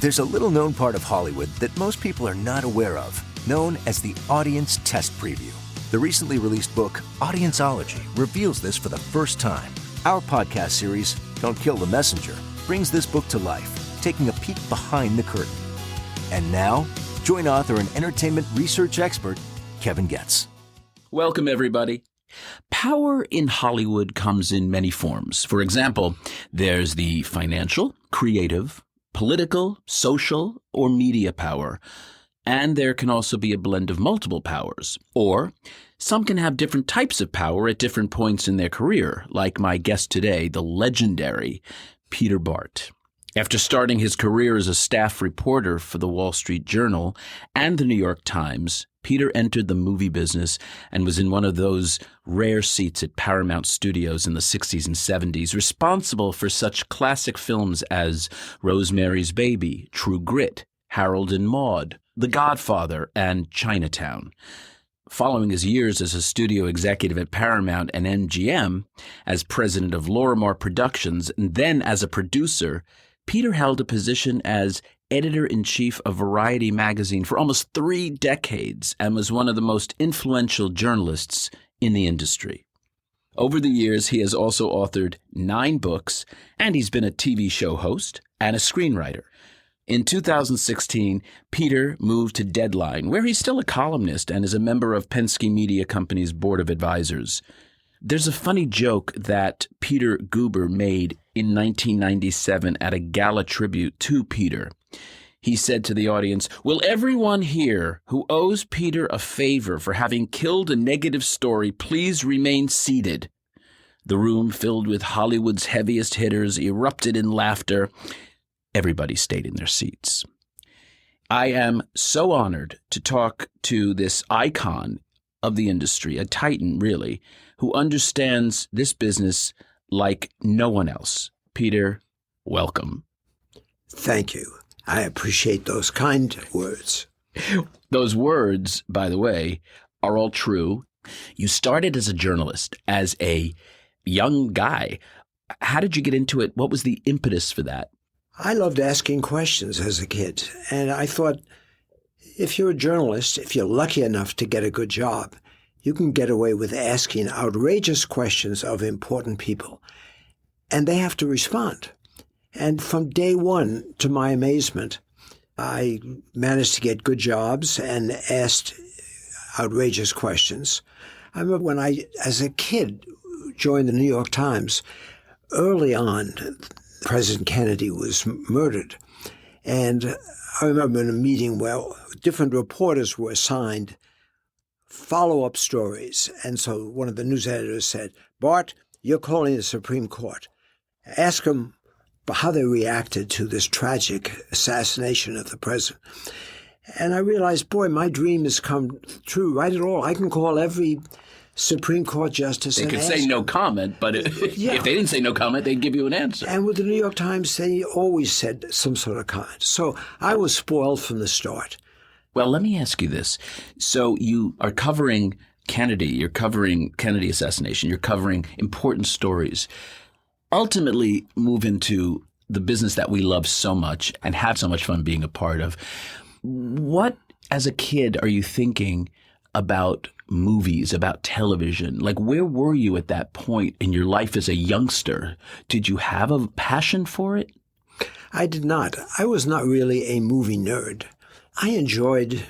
There's a little-known part of Hollywood that most people are not aware of, known as the Audience Test Preview. The recently released book, Audienceology, reveals this for the first time. Our podcast series, Don't Kill the Messenger, brings this book to life, taking a peek behind the curtain. And now, join author and entertainment research expert, Kevin Getz. Welcome, everybody. Power in Hollywood comes in many forms. For example, there's the financial, creative, political, social, or media power. And there can also be a blend of multiple powers. Or some can have different types of power at different points in their career, like my guest today, the legendary Peter Bart. After starting his career as a staff reporter for the Wall Street Journal and the New York Times, Peter entered the movie business and was in one of those rare seats at Paramount Studios in the 60s and 70s, responsible for such classic films as Rosemary's Baby, True Grit, Harold and Maude, The Godfather, and Chinatown. Following his years as a studio executive at Paramount and MGM, as president of Lorimar Productions, and then as a producer, Peter held a position as editor-in-chief of Variety magazine for almost 3 decades and was one of the most influential journalists in the industry. Over the years, he has also authored 9 books, and he's been a TV show host and a screenwriter. In 2016, Peter moved to Deadline, where he's still a columnist and is a member of Penske Media Company's board of advisors. There's a funny joke that Peter Guber made in 1997 at a gala tribute to Peter. He said to the audience, "Will everyone here who owes Peter a favor for having killed a negative story please remain seated?" The room, filled with Hollywood's heaviest hitters, erupted in laughter. Everybody stayed in their seats. I am so honored to talk to this icon of the industry, a titan, really, who understands this business like no one else. Peter, welcome. Thank you. I appreciate those kind words. Those words, by the way, are all true. You started as a journalist, as a young guy. How did you get into it? What was the impetus for that? I loved asking questions as a kid, and I thought, if you're a journalist, if you're lucky enough to get a good job, you can get away with asking outrageous questions of important people, and they have to respond. And from day one, to my amazement, I managed to get good jobs and asked outrageous questions. I remember when I, as a kid, joined the New York Times, early on, President Kennedy was murdered. And I remember in a meeting where different reporters were assigned follow-up stories. And so one of the news editors said, "Bart, you're calling the Supreme Court. Ask them how they reacted to this tragic assassination of the president." And I realized, boy, my dream has come true right at all. I can call every Supreme Court justice. They could say no comment, but if they didn't say no comment, they'd give you an answer. And with the New York Times, they always said some sort of comment. So I was spoiled from the start. Well, let me ask you this. So you are covering Kennedy, you're covering Kennedy assassination, you're covering important stories. Ultimately move into the business that we love so much and have so much fun being a part of. What, as a kid, are you thinking about movies, about television? Like, where were you at that point in your life as a youngster? Did you have a passion for it? I did not. I was not really a movie nerd. I enjoyed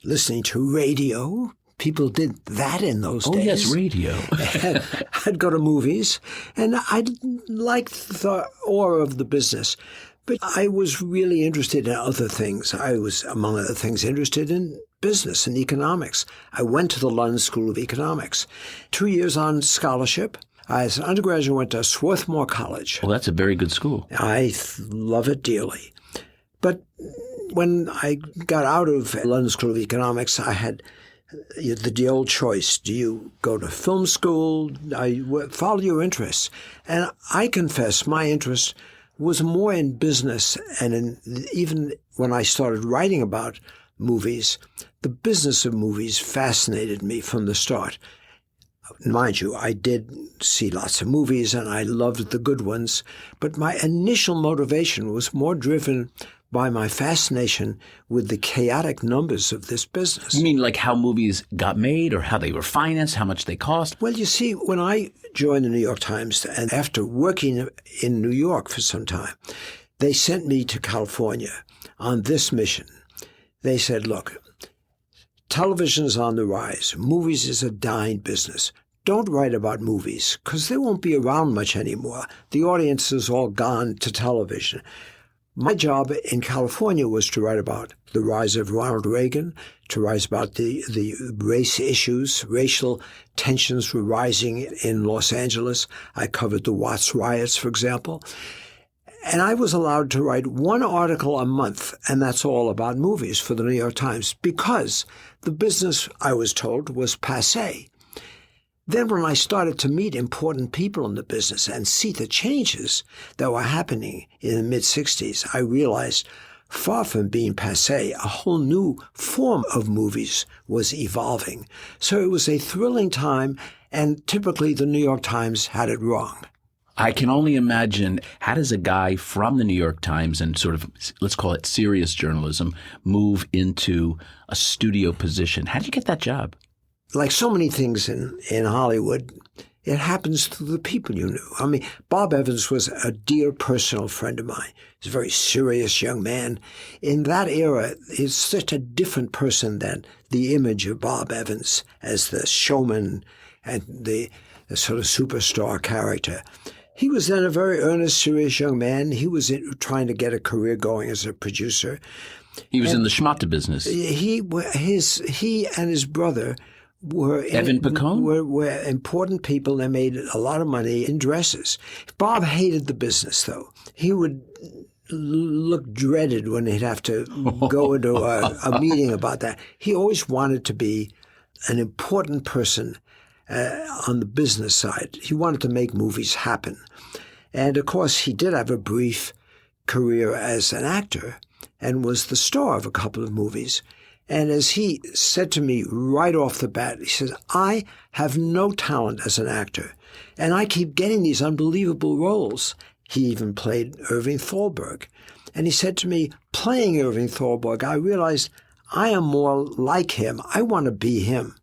listening to radio. People did that in those days. Oh, yes, radio. I'd go to movies, and I liked the aura of the business. But I was really interested in other things. I was, among other things, interested in business and economics. I went to the London School of Economics. 2 years on scholarship. As an undergraduate, I went to Swarthmore College. Well, that's a very good school. I love it dearly. But when I got out of London School of Economics, I had the old choice. Do you go to film school? Follow your interests. And I confess my interest was more in business, and even when I started writing about movies, the business of movies fascinated me from the start. Mind you, I did see lots of movies, and I loved the good ones, but my initial motivation was more driven by my fascination with the chaotic numbers of this business. You mean like how movies got made or how they were financed, how much they cost? Well, you see, when I joined the New York Times, and after working in New York for some time, they sent me to California on this mission. They said, look, television's on the rise. Movies is a dying business. Don't write about movies because they won't be around much anymore. The audience is all gone to television. My job in California was to write about the rise of Ronald Reagan, to write about the race issues. Racial tensions were rising in Los Angeles. I covered the Watts riots, for example. And I was allowed to write one article a month, and that's all about movies for the New York Times, because the business, I was told, was passé. Then when I started to meet important people in the business and see the changes that were happening in the mid-'60s, I realized far from being passé, a whole new form of movies was evolving. So it was a thrilling time, and typically the New York Times had it wrong. I can only imagine, how does a guy from the New York Times and sort of, let's call it serious journalism, move into a studio position? How did you get that job? Like so many things in Hollywood, it happens to the people you knew. I mean, Bob Evans was a dear personal friend of mine. He's a very serious young man. In that era, he's such a different person than the image of Bob Evans as the showman and the sort of superstar character. He was then a very earnest, serious young man. He was trying to get a career going as a producer. He was in the schmata business. He and his brother were important people. They made a lot of money in dresses. Bob hated the business, though. He would look dreaded when he'd have to go into a meeting about that. He always wanted to be an important person on the business side. He wanted to make movies happen. And, of course, he did have a brief career as an actor and was the star of a couple of movies. And as he said to me right off the bat, he says, I have no talent as an actor, and I keep getting these unbelievable roles. He even played Irving Thalberg. And he said to me, playing Irving Thalberg, I realized I am more like him. I want to be him.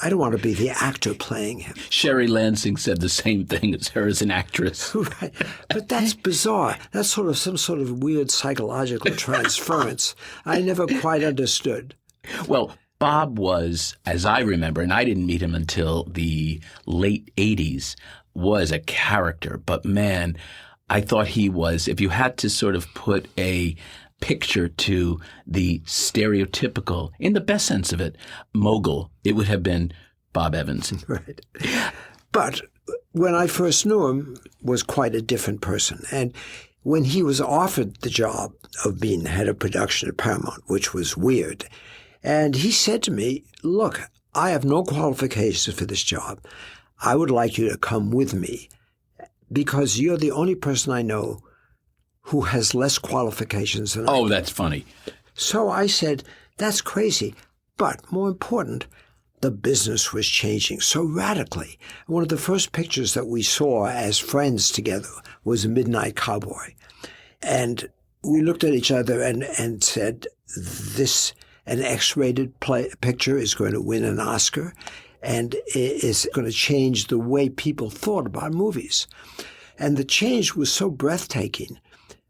I don't want to be the actor playing him. Sherry Lansing said the same thing as her as an actress. Right. But that's bizarre. That's sort of some sort of weird psychological transference I never quite understood. Well, Bob was, as I remember, and I didn't meet him until the late 80s, was a character. But man, I thought he was, if you had to sort of put a picture to the stereotypical, in the best sense of it, mogul, it would have been Bob Evans. Right. But when I first knew him, was quite a different person. And when he was offered the job of being head of production at Paramount, which was weird, and he said to me, look, I have no qualifications for this job. I would like you to come with me because you're the only person I know who has less qualifications than I do. Oh, that's funny. So I said, that's crazy. But more important, the business was changing so radically. One of the first pictures that we saw as friends together was Midnight Cowboy. And we looked at each other and said, an X-rated picture is going to win an Oscar and is going to change the way people thought about movies. And the change was so breathtaking.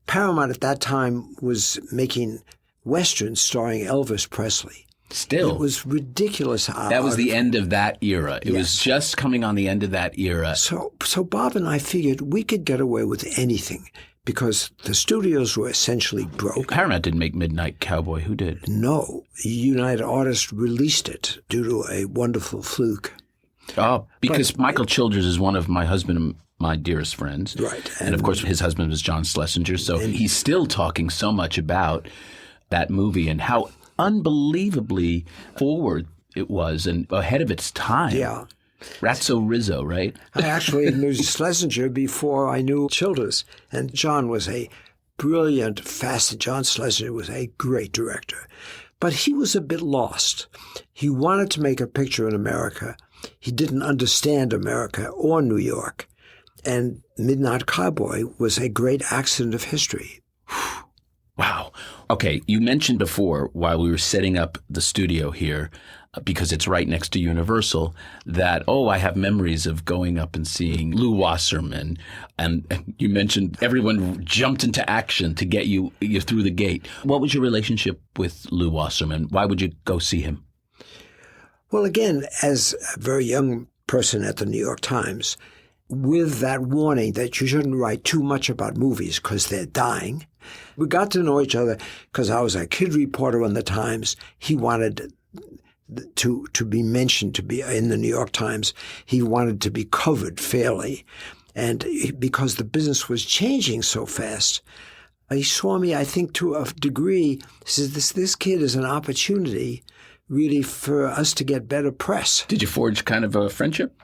Paramount at that time was making Westerns starring Elvis Presley. Still. It was ridiculous. That was the end of that era. It was just coming on the end of that era. So Bob and I figured we could get away with anything because the studios were essentially broke. Paramount didn't make Midnight Cowboy. Who did? No. United Artists released it due to a wonderful fluke. Oh, because Michael Childers is one of my husband and my dearest friends. Right. And of course, his husband was John Schlesinger. So he's still talking so much about that movie and how unbelievably forward it was and ahead of its time. Yeah. Ratso Rizzo, right? I actually knew Schlesinger before I knew Childers. And John was a brilliant, John Schlesinger was a great director. But he was a bit lost. He wanted to make a picture in America. He didn't understand America or New York. And Midnight Cowboy was a great accident of history. Wow. Okay, you mentioned before while we were setting up the studio here, because it's right next to Universal, that, I have memories of going up and seeing Lou Wasserman. And you mentioned everyone jumped into action to get you through the gate. What was your relationship with Lou Wasserman? Why would you go see him? Well, again, as a very young person at the New York Times, with that warning that you shouldn't write too much about movies because they're dying, we got to know each other because I was a kid reporter on the Times. He wanted to be mentioned, to be in the New York Times. He wanted to be covered fairly. And because the business was changing so fast, he saw me, I think, to a degree. He says, this kid is an opportunity really for us to get better press. Did you forge kind of a friendship?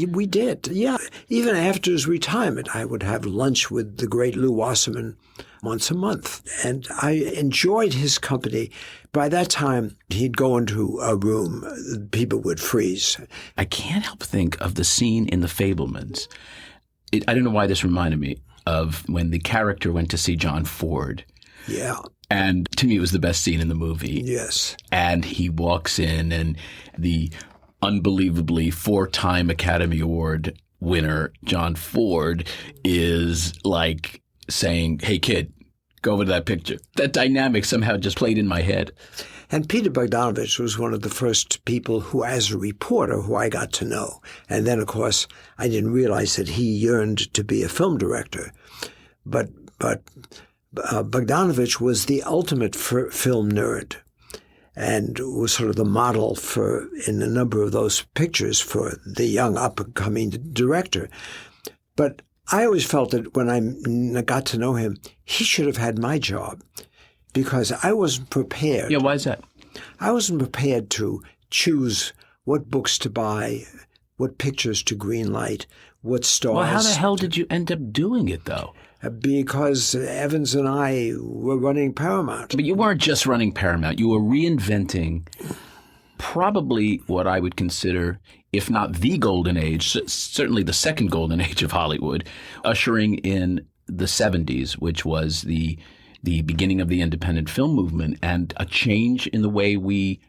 We did, yeah. Even after his retirement, I would have lunch with the great Lou Wasserman once a month. And I enjoyed his company. By that time, he'd go into a room, people would freeze. I can't help think of the scene in The Fabelmans. I don't know why this reminded me of when the character went to see John Ford. Yeah. And to me, it was the best scene in the movie. Yes. And he walks in, and the unbelievably 4-time Academy Award winner, John Ford, is like saying, "Hey, kid, go over to that picture." That dynamic somehow just played in my head. And Peter Bogdanovich was one of the first people who, as a reporter, who I got to know. And then, of course, I didn't realize that he yearned to be a film director. But Bogdanovich was the ultimate film nerd and was sort of the model in a number of those pictures for the young up-and-coming director. But I always felt that when I got to know him, he should have had my job because I wasn't prepared. Yeah, why is that? I wasn't prepared to choose what books to buy, what pictures to greenlight, what stars. Well, how the hell did you end up doing it, though? Because Evans and I were running Paramount. But you weren't just running Paramount. You were reinventing probably what I would consider, if not the golden age, certainly the second golden age of Hollywood, ushering in the 70s, which was the beginning of the independent film movement and a change in the way we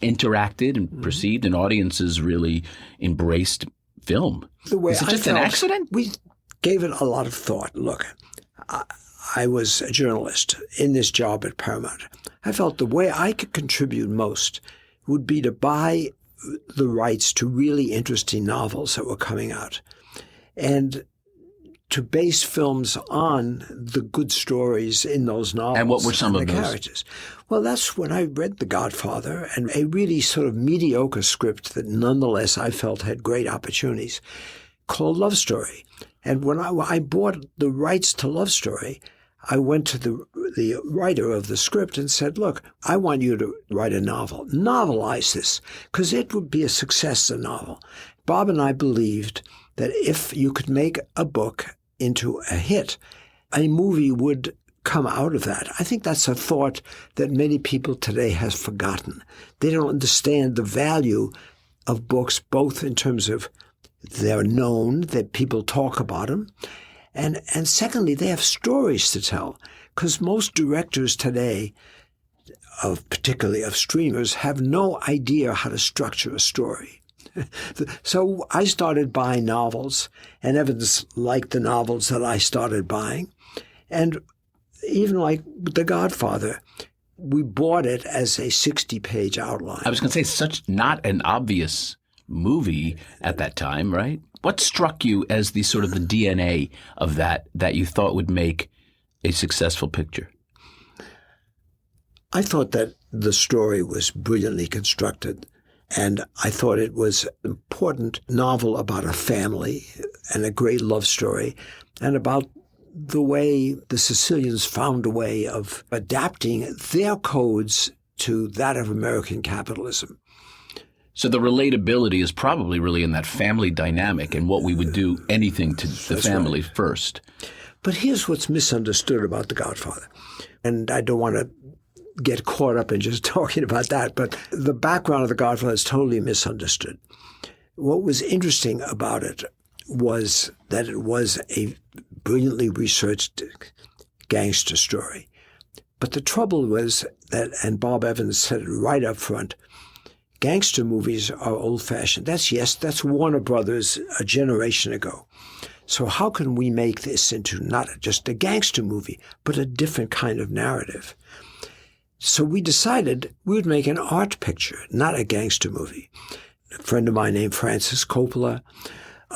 interacted and perceived, and audiences really embraced film. Was it just an accident? We gave it a lot of thought. Look, I was a journalist in this job at Paramount. I felt the way I could contribute most would be to buy the rights to really interesting novels that were coming out and to base films on the good stories in those novels. And what were some of those characters? Well, that's when I read The Godfather, and a really sort of mediocre script that nonetheless I felt had great opportunities, called Love Story. And when I bought the rights to Love Story, I went to the writer of the script and said, "Look, I want you to write a novel. Novelize this, because it would be a success as a novel." Bob and I believed that if you could make a book into a hit, a movie would come out of that. I think that's a thought that many people today have forgotten. They don't understand the value of books, both in terms of they're known, that people talk about them, and secondly, they have stories to tell, because most directors today, particularly of streamers, have no idea how to structure a story. So I started buying novels, and Evans liked the novels that I started buying. And even like The Godfather, we bought it as a 60-page outline. I was going to say, such not an obvious movie at that time, right? What struck you as the sort of the DNA of that you thought would make a successful picture? I thought that the story was brilliantly constructed, and I thought it was an important novel about a family and a great love story, and about the way the Sicilians found a way of adapting their codes to that of American capitalism. So the relatability is probably really in that family dynamic and what we would do anything to the family right. first. But here's what's misunderstood about The Godfather. And I don't want to get caught up in just talking about that, but the background of The Godfather is totally misunderstood. What was interesting about it was that it was a brilliantly researched gangster story. But the trouble was that, and Bob Evans said it right up front, gangster movies are old-fashioned. That's Warner Brothers a generation ago. So how can we make this into not just a gangster movie, but a different kind of narrative? So we decided we would make an art picture, not a gangster movie. A friend of mine named Francis Coppola,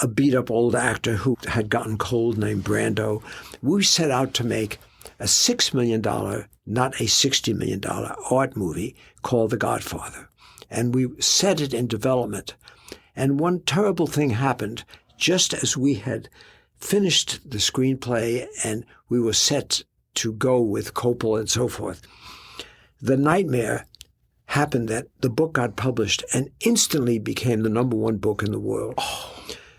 a beat-up old actor who had gotten cold named Brando. We set out to make a $6 million, not a $60 million art movie called The Godfather. And we set it in development. And one terrible thing happened just as we had finished the screenplay and we were set to go with Coppola and so forth. The nightmare happened that the book got published and instantly became the #1 book in the world. Oh.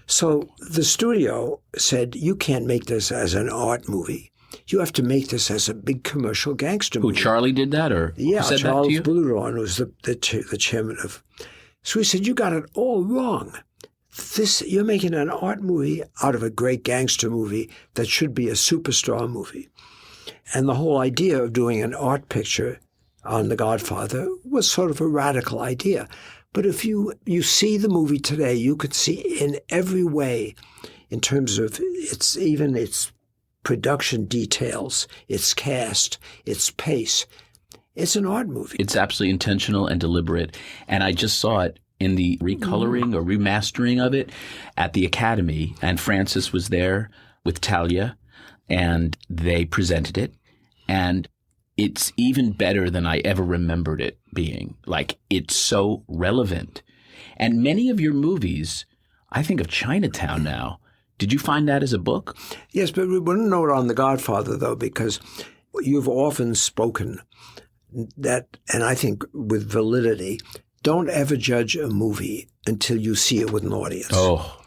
So the studio said, you can't make this as an art movie. You have to make this as a big commercial gangster movie. Who, Charlie did that? Or yeah, said Charles that to you? Bluhdorn was the chairman of. So he said, you got it all wrong. You're making an art movie out of a great gangster movie that should be a superstar movie. And the whole idea of doing an art picture on The Godfather was sort of a radical idea. But if you see the movie today, you could see in every way, in terms of its production details, its cast, its pace, it's an art movie. It's absolutely intentional and deliberate. And I just saw it in the recoloring or remastering of it at the Academy. And Francis was there with Talia, and they presented it. And it's even better than I ever remembered it being. Like, it's so relevant. And many of your movies, I think of Chinatown now. Did you find that as a book? Yes, but we wouldn't know it on The Godfather, though, because you've often spoken that, and I think with validity, don't ever judge a movie until you see it with an audience. Oh.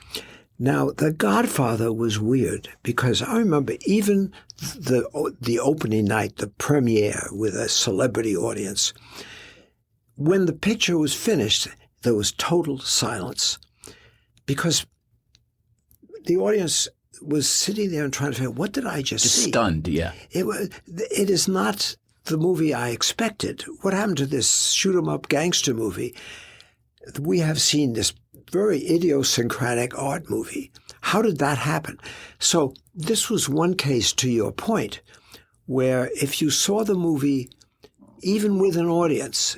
Now, The Godfather was weird because I remember even the opening night, the premiere with a celebrity audience, when the picture was finished, there was total silence because the audience was sitting there and trying to figure, what did I just see? Stunned, yeah. It is not the movie I expected. What happened to this shoot-'em-up gangster movie? We have seen this very idiosyncratic art movie. How did that happen? So this was one case, to your point, where if you saw the movie, even with an audience,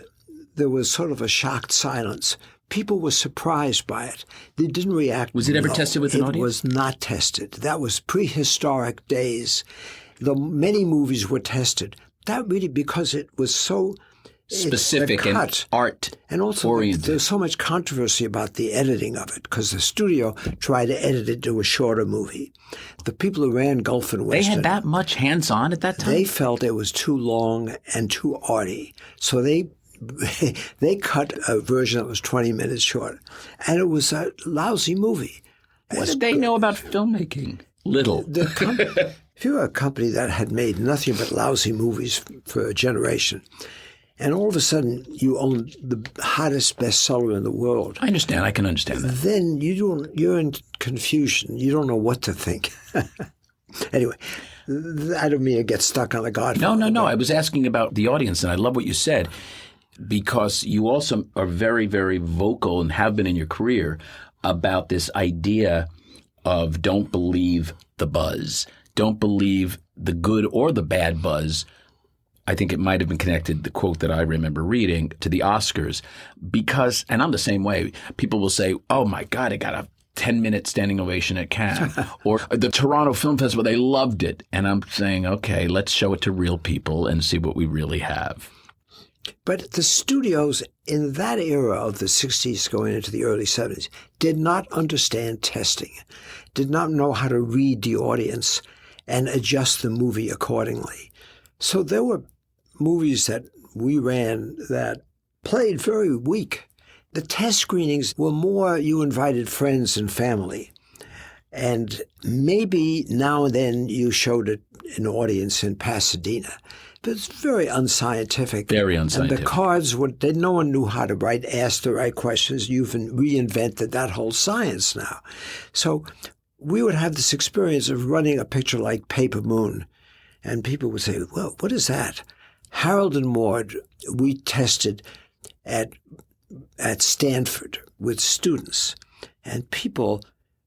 there was sort of a shocked silence. People were surprised by it. They didn't react. Was it ever tested with an audience? It was not tested. That was prehistoric days. Many movies were tested. That really, because it was so specific and art and also oriented. There's so much controversy about the editing of it because the studio tried to edit it to a shorter movie. The people who ran Gulf and Western, they had that much hands-on at that time? They felt it was too long and too arty. So they cut a version that was 20 minutes short. And it was a lousy movie. What did they know about filmmaking? Little. If you were a company that had made nothing but lousy movies for a generation, and all of a sudden you own the hottest bestseller in the world. I understand. I can understand that. Then you're in confusion. You don't know what to think. Anyway, I don't mean to get stuck on The Godfather. No. I was asking about the audience, and I love what you said, because you also are very, very vocal and have been in your career about this idea of don't believe the buzz. Don't believe the good or the bad buzz. I think it might have been connected, the quote that I remember reading, to the Oscars. Because, and I'm the same way, people will say, oh my God, I got a 10-minute standing ovation at Cannes. Or the Toronto Film Festival, they loved it. And I'm saying, okay, let's show it to real people and see what we really have. But the studios in that era of the 60s going into the early 70s did not understand testing, did not know how to read the audience and adjust the movie accordingly. So there were movies that we ran that played very weak. The test screenings were more you invited friends and family. And maybe now and then you showed it an audience in Pasadena. But it's very unscientific. Very unscientific. And the cards, no one knew how to ask the right questions. You've reinvented that whole science now. So we would have this experience of running a picture like Paper Moon. And people would say, well, what is that? Harold and Maude, we tested at Stanford with students, and people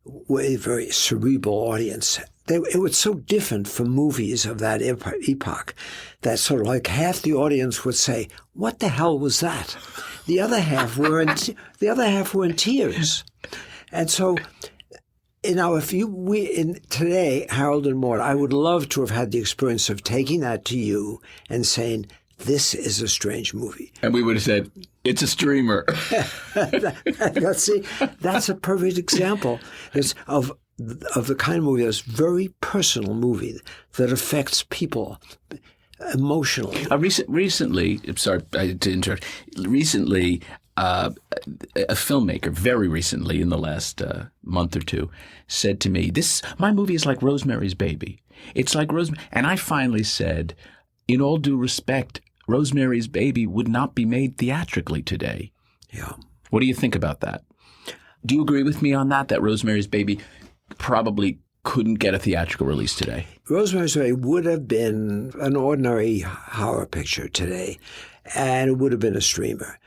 were a very cerebral audience. It was so different from movies of that epoch that sort of like half the audience would say, "What the hell was that?" The other half were in tears, and so. Today, Harold and Maude, I would love to have had the experience of taking that to you and saying, "This is a strange movie." And we would have said, "It's a streamer." See, that's a perfect example of the kind of movie that's very personal movie that affects people emotionally. Recently, I'm sorry to interrupt. Recently, a filmmaker, very recently, in the last month or two, said to me, my movie is like Rosemary's Baby. It's like Rosemary. And I finally said, in all due respect, Rosemary's Baby would not be made theatrically today. Yeah. What do you think about that? Do you agree with me on that Rosemary's Baby probably couldn't get a theatrical release today? Rosemary's Baby would have been an ordinary horror picture today, and it would have been a streamer.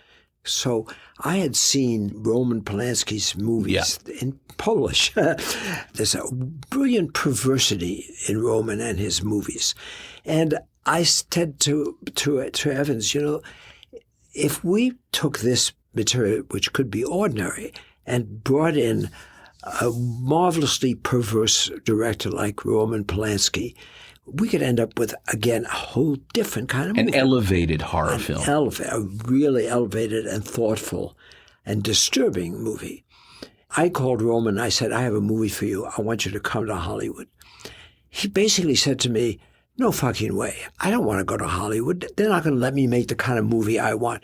So I had seen Roman Polanski's movies in Polish. There's a brilliant perversity in Roman and his movies. And I said to Evans, if we took this material, which could be ordinary, and brought in a marvelously perverse director like Roman Polanski, we could end up with, again, a whole different kind of movie. An elevated horror film. A really elevated and thoughtful and disturbing movie. I called Roman. I said, "I have a movie for you. I want you to come to Hollywood." He basically said to me, "No fucking way. I don't want to go to Hollywood. They're not going to let me make the kind of movie I want."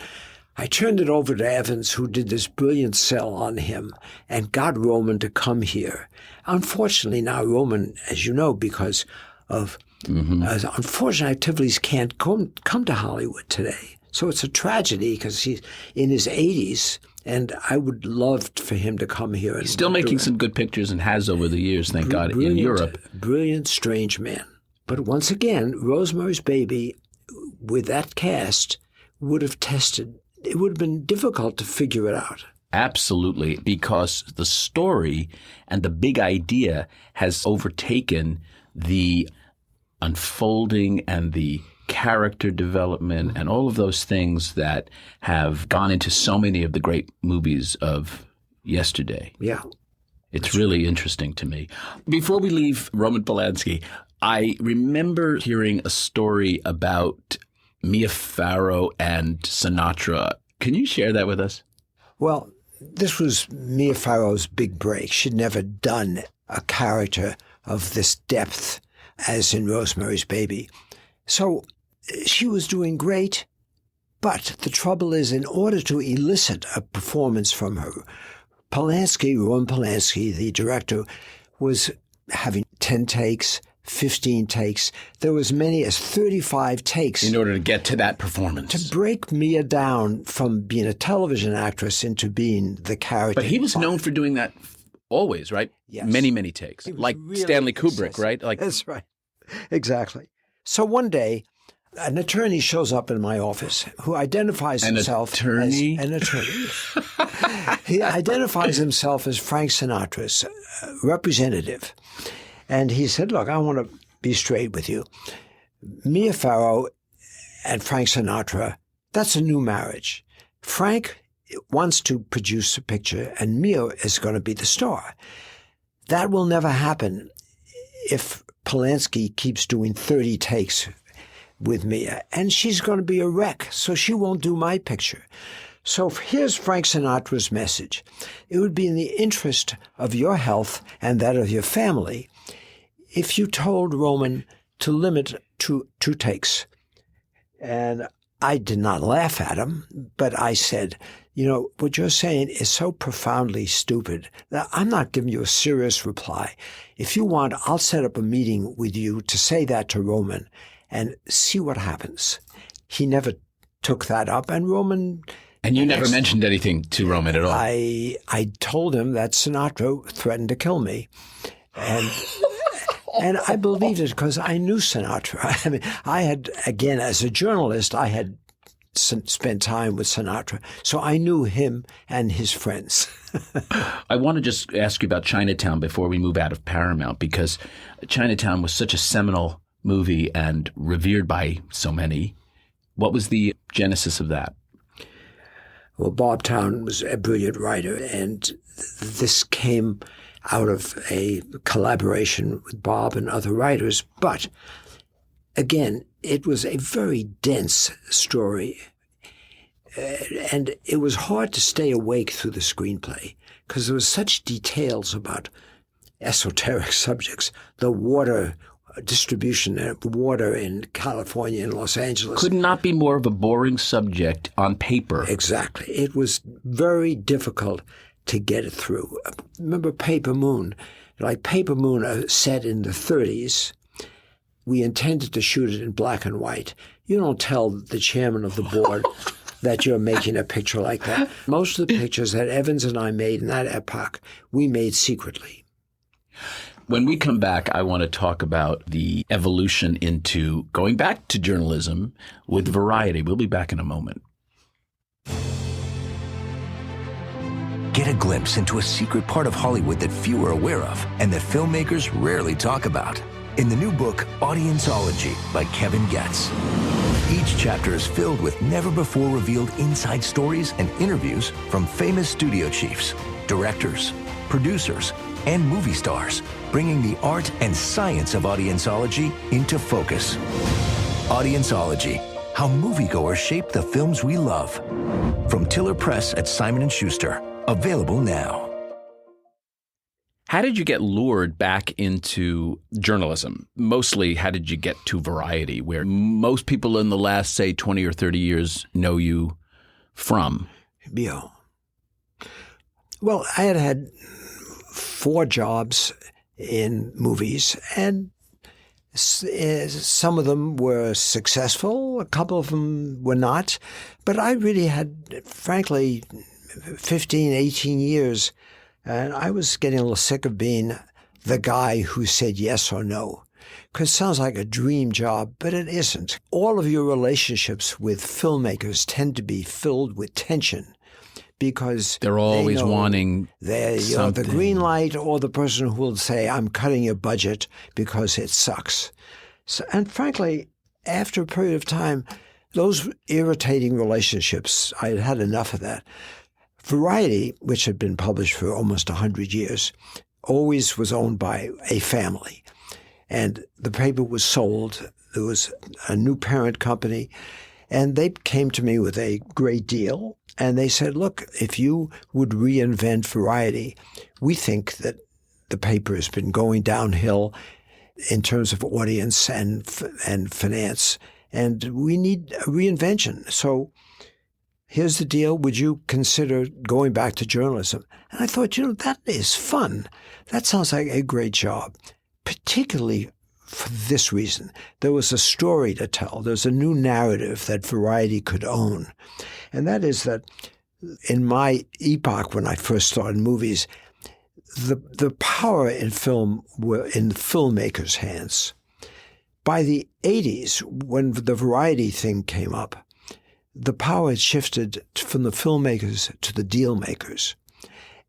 I turned it over to Evans, who did this brilliant sell on him, and got Roman to come here. Unfortunately, now Roman, as you know, because of unfortunate activities, can't come to Hollywood today. So it's a tragedy because he's in his 80s, and I would love for him to come here. He's still making some good pictures and has over the years, thank God, in Europe. Brilliant, strange man. But once again, Rosemary's Baby, with that cast, would have been difficult to figure it out. Absolutely, because the story and the big idea has overtaken the unfolding and the character development and all of those things that have gone into so many of the great movies of yesterday. Yeah. It's really interesting to me. Before we leave Roman Polanski, I remember hearing a story about Mia Farrow and Sinatra. Can you share that with us? Well, this was Mia Farrow's big break. She'd never done a character of this depth as in Rosemary's Baby. So she was doing great, but the trouble is, in order to elicit a performance from her, Roman Polanski, the director, was having 10 takes, 15 takes. There was as many as 35 takes. In order to get to that performance. To break Mia down from being a television actress into being the character. But he was known for doing that always, right? Yes. Many, many takes. Like really Stanley Kubrick, right? That's right. Exactly. So one day, an attorney shows up in my office who identifies himself as an attorney. He identifies himself as Frank Sinatra's representative. And he said, "Look, I want to be straight with you. Mia Farrow and Frank Sinatra, that's a new marriage. Frank wants to produce a picture, and Mia is going to be the star. That will never happen if Polanski keeps doing 30 takes with Mia, and she's going to be a wreck, so she won't do my picture. So here's Frank Sinatra's message. It would be in the interest of your health and that of your family if you told Roman to limit to 2 takes." And I did not laugh at him, but I said, what you're saying is so profoundly stupid that I'm not giving you a serious reply. If you want, I'll set up a meeting with you to say that to Roman and see what happens. He never took that up, and Roman... And you never mentioned anything to Roman at all? I told him that Sinatra threatened to kill me. And I believed it because I knew Sinatra. I mean, I had, again, as a journalist, I had spent time with Sinatra, so I knew him and his friends. I want to just ask you about Chinatown before we move out of Paramount, because Chinatown was such a seminal movie and revered by so many. What was the genesis of that? Well, Bob Town was a brilliant writer, and this came out of a collaboration with Bob and other writers. But again, it was a very dense story, and it was hard to stay awake through the screenplay because there was such details about esoteric subjects, the water distribution of water in California and Los Angeles. Could not be more of a boring subject on paper. Exactly. It was very difficult to get it through. Remember Paper Moon? Like Paper Moon, set in the 30s, we intended to shoot it in black and white. You don't tell the chairman of the board that you're making a picture like that. Most of the pictures that Evans and I made in that epoch, we made secretly. When we come back, I want to talk about the evolution into going back to journalism with Variety. We'll be back in a moment. Get a glimpse into a secret part of Hollywood that few are aware of and that filmmakers rarely talk about. In the new book, Audienceology by Kevin Getz. Each chapter is filled with never-before-revealed inside stories and interviews from famous studio chiefs, directors, producers, and movie stars, bringing the art and science of audienceology into focus. Audienceology, how moviegoers shape the films we love. From Tiller Press at Simon & Schuster, available now. How did you get lured back into journalism? Mostly, how did you get to Variety, where most people in the last, say, 20 or 30 years know you from? Yeah. Well, I had 4 jobs in movies, and some of them were successful, a couple of them were not. But I really had, frankly, 15, 18 years, and I was getting a little sick of being the guy who said yes or no. Because it sounds like a dream job, but it isn't. All of your relationships with filmmakers tend to be filled with tension, because they're always wanting the green light, or the person who will say, I'm cutting your budget because it sucks. So, and frankly, after a period of time, those irritating relationships, I had had enough of that. Variety, which had been published for almost 100 years, always was owned by a family. And the paper was sold. There was a new parent company, and they came to me with a great deal. And they said, look, if you would reinvent Variety, we think that the paper has been going downhill in terms of audience and finance, and we need a reinvention. So here's the deal. Would you consider going back to journalism? And I thought, that is fun. That sounds like a great job, particularly for this reason. There was a story to tell. There's a new narrative that Variety could own. And that is that in my epoch, when I first started movies, the power in film were in the filmmakers' hands. By the 80s, when the Variety thing came up, the power had shifted from the filmmakers to the deal makers.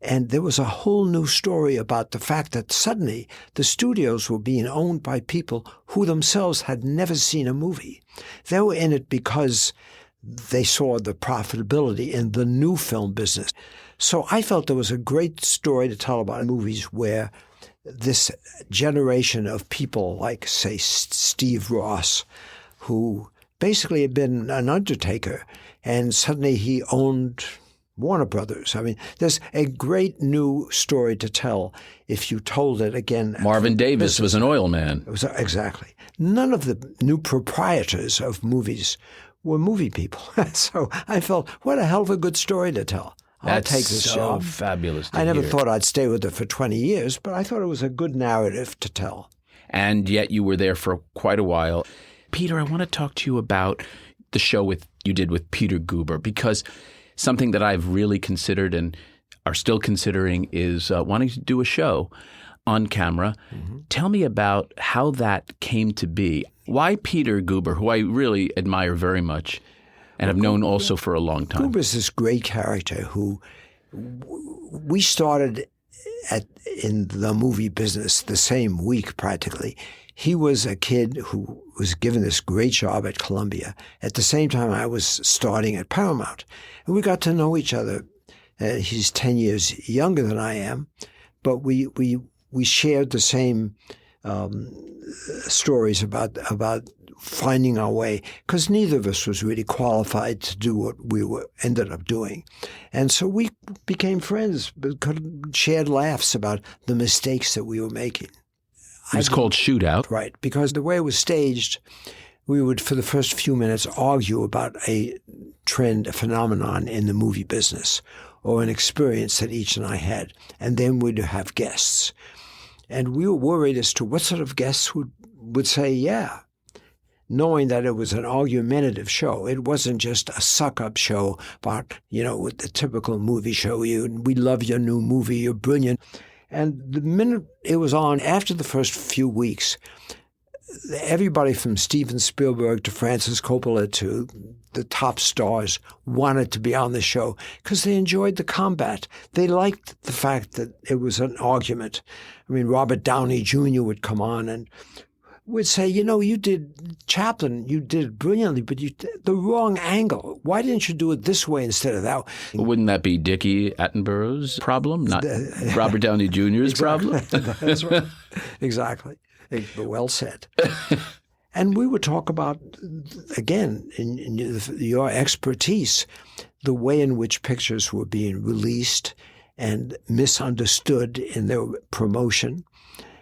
And there was a whole new story about the fact that suddenly the studios were being owned by people who themselves had never seen a movie. They were in it because they saw the profitability in the new film business. So I felt there was a great story to tell about movies where this generation of people like, say, Steve Ross, who basically had been an undertaker, and suddenly he owned Warner Brothers. I mean, there's a great new story to tell if you told it again. Marvin Davis was an oil man. It was, exactly. None of the new proprietors of movies were movie people. So I felt, what a hell of a good story to tell. I'll take this job. That's so fabulous to I never hear. thought I'd stay with it for 20 years, but I thought it was a good narrative to tell. And yet you were there for quite a while. Peter, I want to talk to you about the show you did with Peter Guber, because something that I've really considered and are still considering is wanting to do a show on camera. Mm-hmm. Tell me about how that came to be. Why Peter Guber, who I really admire very much and have known also for a long time? Guber's this great character who we started in the movie business the same week practically. He was a kid who was given this great job at Columbia. At the same time, I was starting at Paramount. And we got to know each other. He's 10 years younger than I am, but we shared the same stories about finding our way, because neither of us was really qualified to do what we ended up doing. And so we became friends, shared laughs about the mistakes that we were making. It was called Shootout. Right, because the way it was staged, we would, for the first few minutes, argue about a trend, a phenomenon in the movie business, or an experience that each and I had. And then we'd have guests. And we were worried as to what sort of guests would say, yeah, knowing that it was an argumentative show. It wasn't just a suck-up show about, with the typical movie show, we love your new movie, you're brilliant. And the minute it was on, after the first few weeks, everybody from Steven Spielberg to Francis Coppola to the top stars wanted to be on the show because they enjoyed the combat. They liked the fact that it was an argument. I mean, Robert Downey Jr. would come on and would say, you did Chaplin, you did it brilliantly, but you did the wrong angle. Why didn't you do it this way instead of that? Wouldn't that be Dickie Attenborough's problem, not Robert Downey Jr.'s problem? That's right. Exactly. Well said. And we would talk about, again, in your expertise, the way in which pictures were being released and misunderstood in their promotion,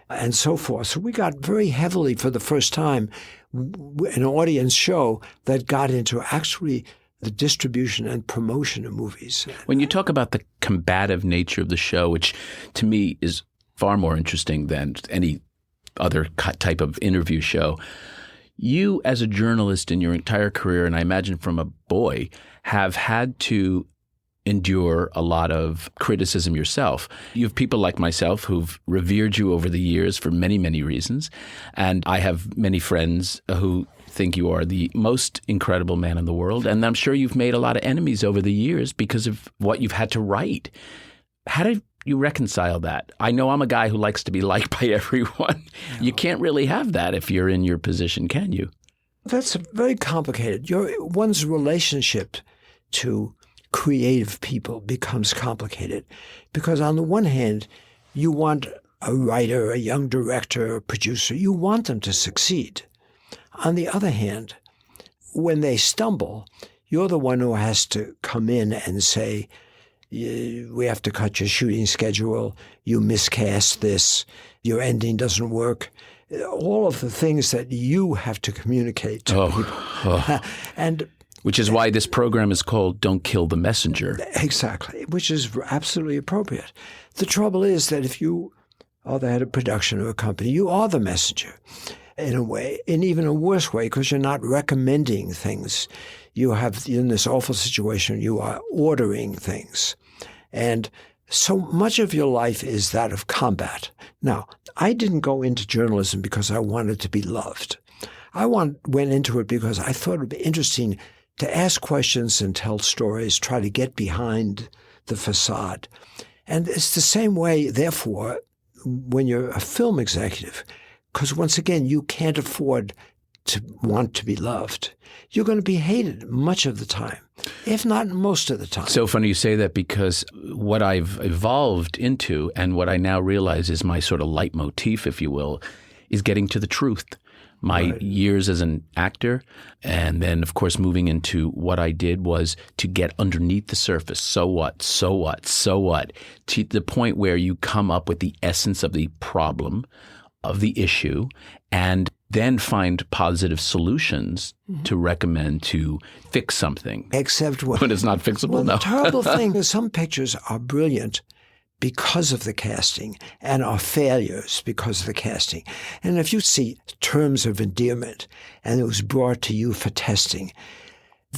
and so forth. So we got very heavily, for the first time, an audience show that got into actually the distribution and promotion of movies. When you talk about the combative nature of the show, which to me is far more interesting than any other type of interview show, you as a journalist in your entire career, and I imagine from a boy, have had to endure a lot of criticism yourself. You have people like myself who've revered you over the years for many, many reasons. And I have many friends who think you are the most incredible man in the world. And I'm sure you've made a lot of enemies over the years because of what you've had to write. How do you reconcile that? I know I'm a guy who likes to be liked by everyone. No. You can't really have that if you're in your position, can you? That's very complicated. One's relationship to creative people becomes complicated because on the one hand, you want a writer, a young director, a producer, you want them to succeed. On the other hand, when they stumble, you're the one who has to come in and say, we have to cut your shooting schedule, you miscast this, your ending doesn't work. All of the things that you have to communicate to people. And which is why this program is called Don't Kill the Messenger. Exactly, which is absolutely appropriate. The trouble is that if you are the head of production of a company, you are the messenger in a way, in even a worse way, because you're not recommending things. You're in this awful situation, you are ordering things. And so much of your life is that of combat. Now, I didn't go into journalism because I wanted to be loved. I went into it because I thought it would be interesting to ask questions and tell stories, try to get behind the facade. And it's the same way, therefore, when you're a film executive, because once again, you can't afford to want to be loved. You're going to be hated much of the time, if not most of the time. So funny you say that because what I've evolved into and what I now realize is my sort of leitmotif, if you will, is getting to the truth. My years as an actor, and then, of course, moving into what I did was to get underneath the surface. So what? So what? So what? To the point where you come up with the essence of the problem, of the issue, and then find positive solutions to recommend to fix something. Except when it's not fixable, well, no. The terrible thing is some pictures are brilliant because of the casting and are failures because of the casting. And if you see Terms of Endearment and it was brought to you for testing,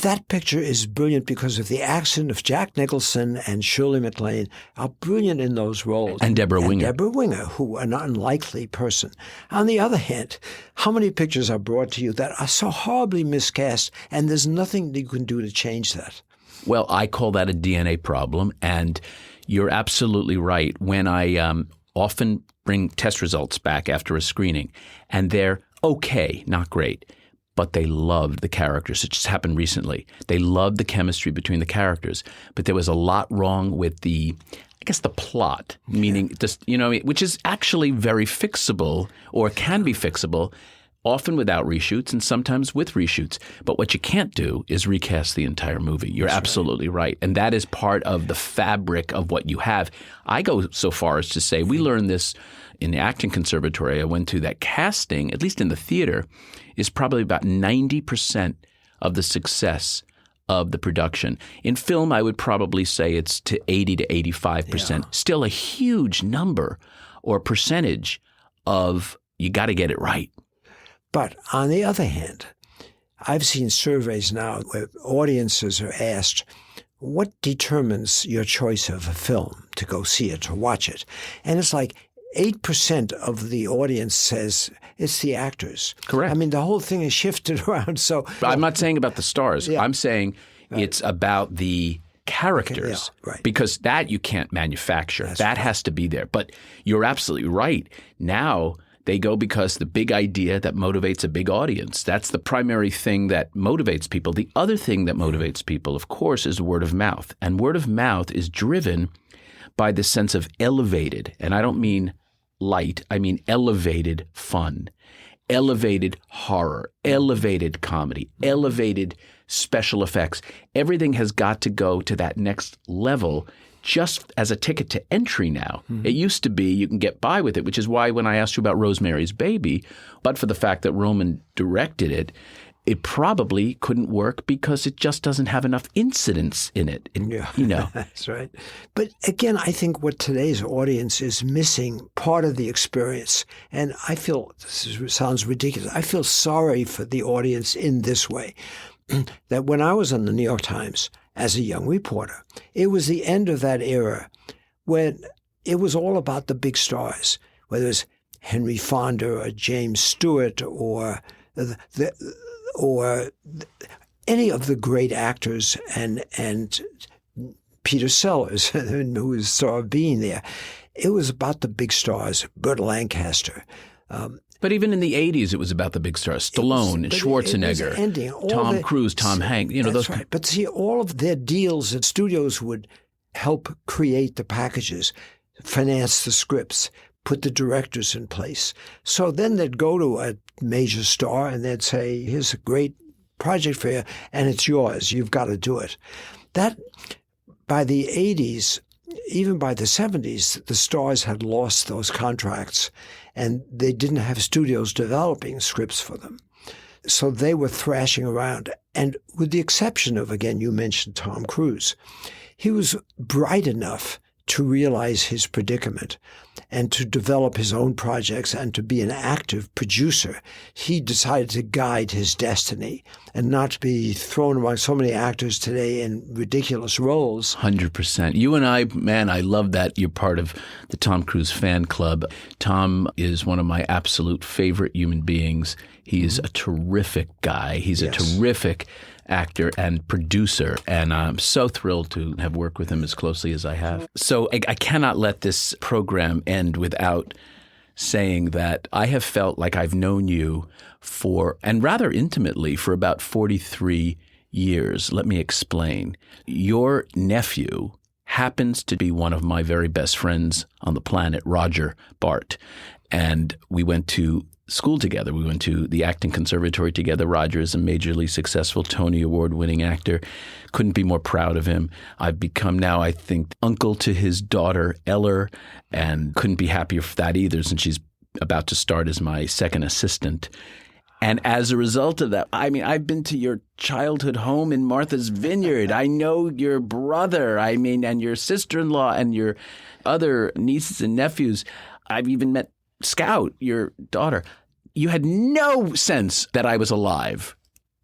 That picture is brilliant because of the accent of Jack Nicholson and Shirley MacLaine are brilliant in those roles. And Deborah Winger. Deborah Winger, who an unlikely person. On the other hand, how many pictures are brought to you that are so horribly miscast, and there's nothing you can do to change that? Well, I call that a DNA problem, and you're absolutely right. When I often bring test results back after a screening, and they're okay, not great, but they loved the characters. It just happened recently. They loved the chemistry between the characters, but there was a lot wrong with the plot, meaning just, which is actually very fixable or can be fixable, often without reshoots and sometimes with reshoots. But what you can't do is recast the entire movie. You're absolutely right. And that is part of the fabric of what you have. I go so far as to say we learned this in the acting conservatory I went to, that casting, at least in the theater, is probably about 90% of the success of the production. In film, I would probably say it's to 80 to 85%. Yeah. Still a huge number or percentage of you got to get it right. But on the other hand, I've seen surveys now where audiences are asked, what determines your choice of a film to go see it, to watch it? And it's like 8% of the audience says it's the actors. Correct. I mean, the whole thing is shifted around. So I'm not saying about the stars. Yeah. I'm saying it's about the characters, right. Because that you can't manufacture. That has to be there. But you're absolutely right. Now they go because the big idea that motivates a big audience. That's the primary thing that motivates people. The other thing that motivates people, of course, is word of mouth. And word of mouth is driven by the sense of elevated, and I don't mean light, I mean elevated fun, elevated horror, elevated comedy, elevated special effects. Everything has got to go to that next level just as a ticket to entry now. Mm-hmm. It used to be you can get by with it, which is why when I asked you about Rosemary's Baby, but for the fact that Roman directed it, it probably couldn't work because it just doesn't have enough incidents in it. That's right. But again, I think what today's audience is missing part of the experience. And I feel, sounds ridiculous, I feel sorry for the audience in this way. That when I was on the New York Times as a young reporter, it was the end of that era when it was all about the big stars, whether it was Henry Fonda or James Stewart or any of the great actors and Peter Sellers, who was star of being there. It was about the big stars, Burt Lancaster. But even in the 80s, it was about the big stars. Stallone and Schwarzenegger, Tom Cruise, Tom Hanks. That's right. But see, all of their deals at studios would help create the packages, finance the scripts, put the directors in place. So then they'd go to a major star and they'd say, here's a great project for you, and it's yours. You've got to do it. That, by the 80s, even by the 70s, the stars had lost those contracts and they didn't have studios developing scripts for them. So they were thrashing around. And with the exception of, again, you mentioned Tom Cruise, he was bright enough to realize his predicament and to develop his own projects and to be an active producer. He decided to guide his destiny and not be thrown among so many actors today in ridiculous roles. 100%. You and I, man, I love that you're part of the Tom Cruise fan club. Tom is one of my absolute favorite human beings. He is a terrific guy. He's a terrific actor and producer, and I'm so thrilled to have worked with him as closely as I have. So I cannot let this program end without saying that I have felt like I've known you for, and rather intimately, for about 43 years. Let me explain. Your nephew happens to be one of my very best friends on the planet, Roger Bart, and we went to school together. We went to the acting conservatory together. Roger is a majorly successful Tony Award-winning actor. Couldn't be more proud of him. I've become now, I think, uncle to his daughter, Eller, and couldn't be happier for that either, since she's about to start as my second assistant. And as a result of that, I mean, I've been to your childhood home in Martha's Vineyard. I know your brother, and your sister-in-law and your other nieces and nephews. I've even met Scout, your daughter. You had no sense that I was alive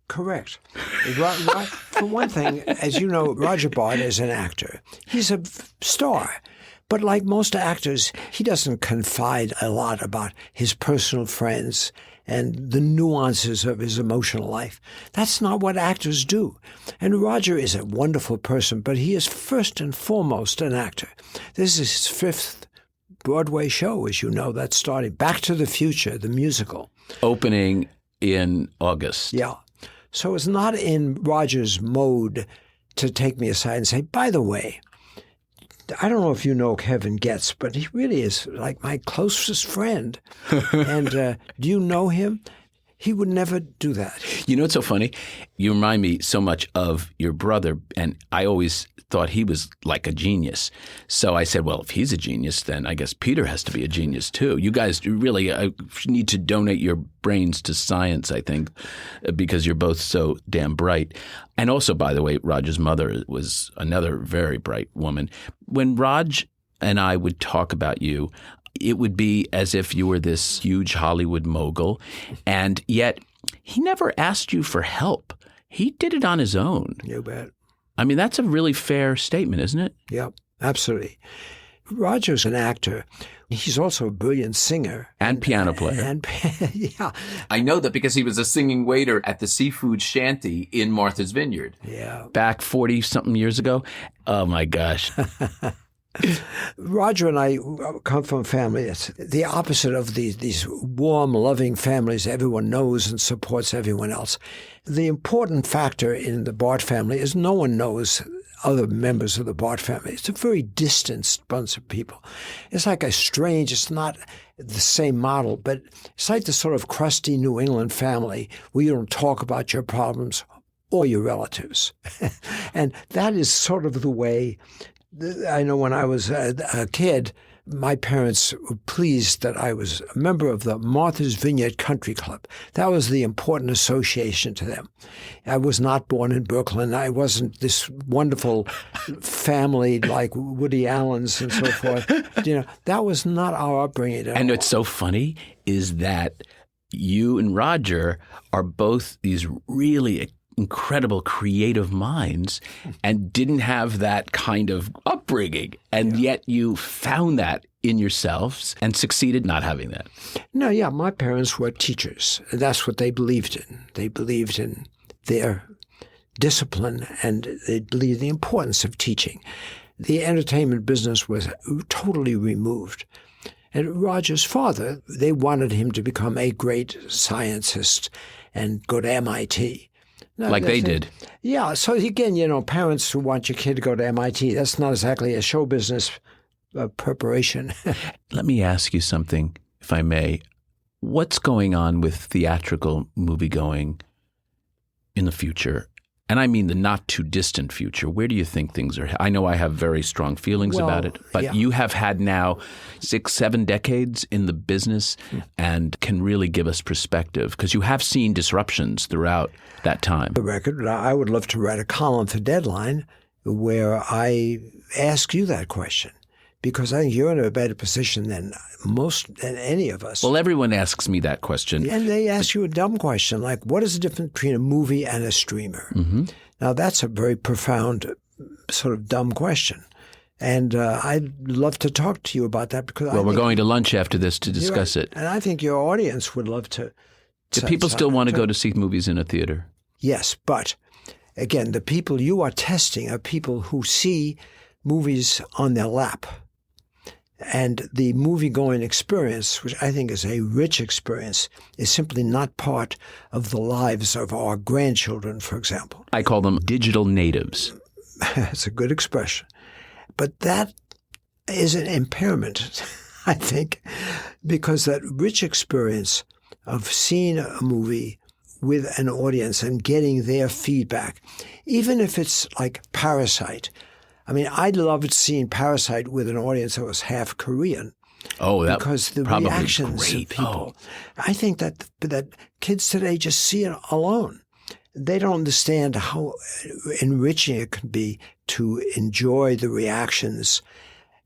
Correct. For one thing, as you know, Roger Bart is an actor. He's a star. But like most actors, he doesn't confide a lot about his personal friends and the nuances of his emotional life. That's not what actors do. And Roger is a wonderful person, but he is first and foremost an actor. This is his 5th Broadway show, as you know, that's starting. Back to the Future, the musical. Opening in August. Yeah. So it's not in Roger's mode to take me aside and say, by the way, I don't know if you know Kevin Getz, but he really is like my closest friend. And do you know him? He would never do that. You know what's so funny? You remind me so much of your brother, and I always thought he was like a genius. So I said, well, if he's a genius, then I guess Peter has to be a genius too. You guys really need to donate your brains to science, I think, because you're both so damn bright. And also, by the way, Roger's mother was another very bright woman. When Raj and I would talk about you, it would be as if you were this huge Hollywood mogul, and yet he never asked you for help. He did it on his own. You bet. I mean, that's a really fair statement, isn't it? Yep, absolutely. Roger's an actor. He's also a brilliant singer. And piano player. Yeah. I know that because he was a singing waiter at the seafood shanty in Martha's Vineyard. Yeah. Back 40-something years ago. Oh, my gosh. Roger and I come from a family that's the opposite of these warm, loving families everyone knows and supports everyone else. The important factor in the Bart family is no one knows other members of the Bart family. It's a very distanced bunch of people. It's like it's not the same model, but it's like the sort of crusty New England family where you don't talk about your problems or your relatives. And that is sort of the way. I know when I was a kid, my parents were pleased that I was a member of the Martha's Vineyard Country Club. That was the important association to them. I was not born in Brooklyn. I wasn't this wonderful family like Woody Allen's and so forth. That was not our upbringing at all. And what's so funny is that you and Roger are both these really incredible creative minds and didn't have that kind of upbringing. And yet you found that in yourselves and succeeded not having that. No, yeah, my parents were teachers. That's what they believed in. They believed in their discipline and they believed the importance of teaching. The entertainment business was totally removed. And Roger's father, they wanted him to become a great scientist and go to MIT. No, like they did. Yeah. So again, parents who want your kid to go to MIT, that's not exactly a show business preparation. Let me ask you something, if I may. What's going on with theatrical moviegoing in the future? And I mean the not too distant future. Where do you think things are? I know I have very strong feelings about it, but you have had now 6-7 decades in the business and can really give us perspective because you have seen disruptions throughout that time. The record, I would love to write a column for Deadline where I ask you that question because I think you're in a better position than any of us. Well, everyone asks me that question. And they ask you a dumb question like, what is the difference between a movie and a streamer? Mm-hmm. Now, that's a very profound sort of dumb question. And I'd love to talk to you about that because we're going to lunch after this to discuss it. And I think your audience would love to. Do people still want to go to see movies in a theater? Yes, but again, the people you are testing are people who see movies on their lap. And the movie-going experience, which I think is a rich experience, is simply not part of the lives of our grandchildren, for example. I call them digital natives. That's a good expression. But that is an impairment, I think, because that rich experience of seeing a movie with an audience and getting their feedback, even if it's like Parasite. I mean, I loved seeing Parasite with an audience that was half Korean. Oh, that because the probably reactions great. of people. I think that kids today just see it alone. They don't understand how enriching it can be to enjoy the reactions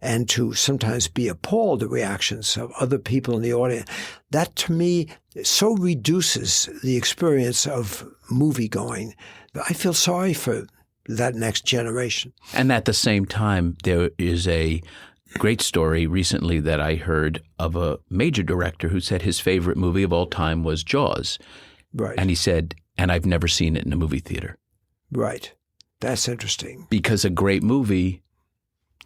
and to sometimes be appalled at reactions of other people in the audience. That, to me, so reduces the experience of movie going. I feel sorry for that next generation. And at the same time, there is a great story recently that I heard of a major director who said his favorite movie of all time was Jaws. Right. And he said, and I've never seen it in a movie theater. Right. That's interesting. Because a great movie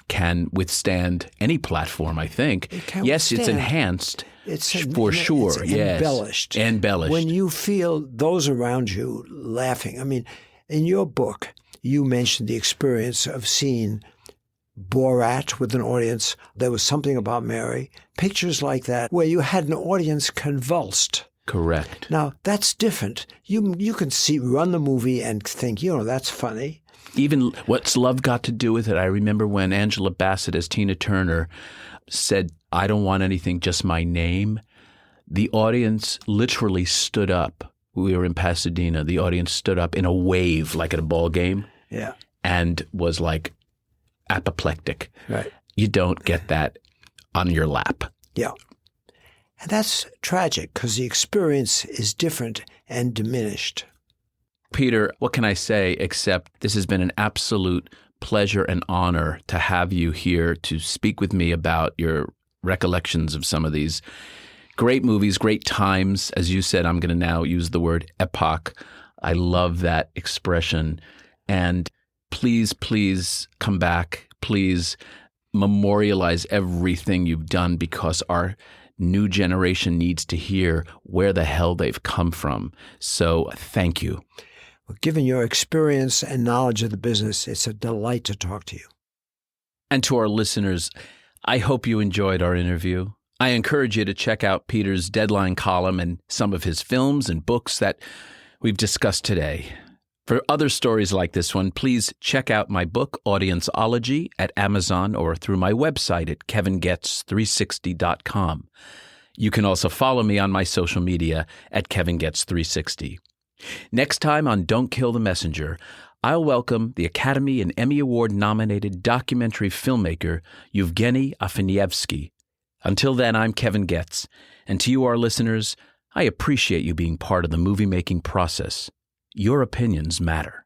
can withstand any platform, I think. Yes, it's enhanced for sure. It's yes. embellished. Embellished. When you feel those around you laughing. I mean, in your book, you mentioned the experience of seeing Borat with an audience. There was something about Mary. Pictures like that where you had an audience convulsed. Correct. Now, that's different. You can run the movie and think, that's funny. Even What's Love Got to Do with It? I remember when Angela Bassett as Tina Turner said, I don't want anything, just my name. The audience literally stood up. We were in Pasadena. The audience stood up in a wave, like at a ball game. Yeah. And was like apoplectic. Right. You don't get that on your lap. Yeah. And that's tragic because the experience is different and diminished. Peter, what can I say except this has been an absolute pleasure and honor to have you here to speak with me about your recollections of some of these great movies, great times. As you said, I'm going to now use the word epoch. I love that expression. And please, please come back. Please memorialize everything you've done because our new generation needs to hear where the hell they've come from. So thank you. Well, given your experience and knowledge of the business, it's a delight to talk to you. And to our listeners, I hope you enjoyed our interview. I encourage you to check out Peter's Deadline column and some of his films and books that we've discussed today. For other stories like this one, please check out my book, Audienceology, at Amazon or through my website at kevingets360.com. You can also follow me on my social media at KevinGets360. Next time on Don't Kill the Messenger, I'll welcome the Academy and Emmy Award-nominated documentary filmmaker Yevgeny Afanievsky. Until then, I'm Kevin Getz, and to you, our listeners, I appreciate you being part of the movie-making process. Your opinions matter.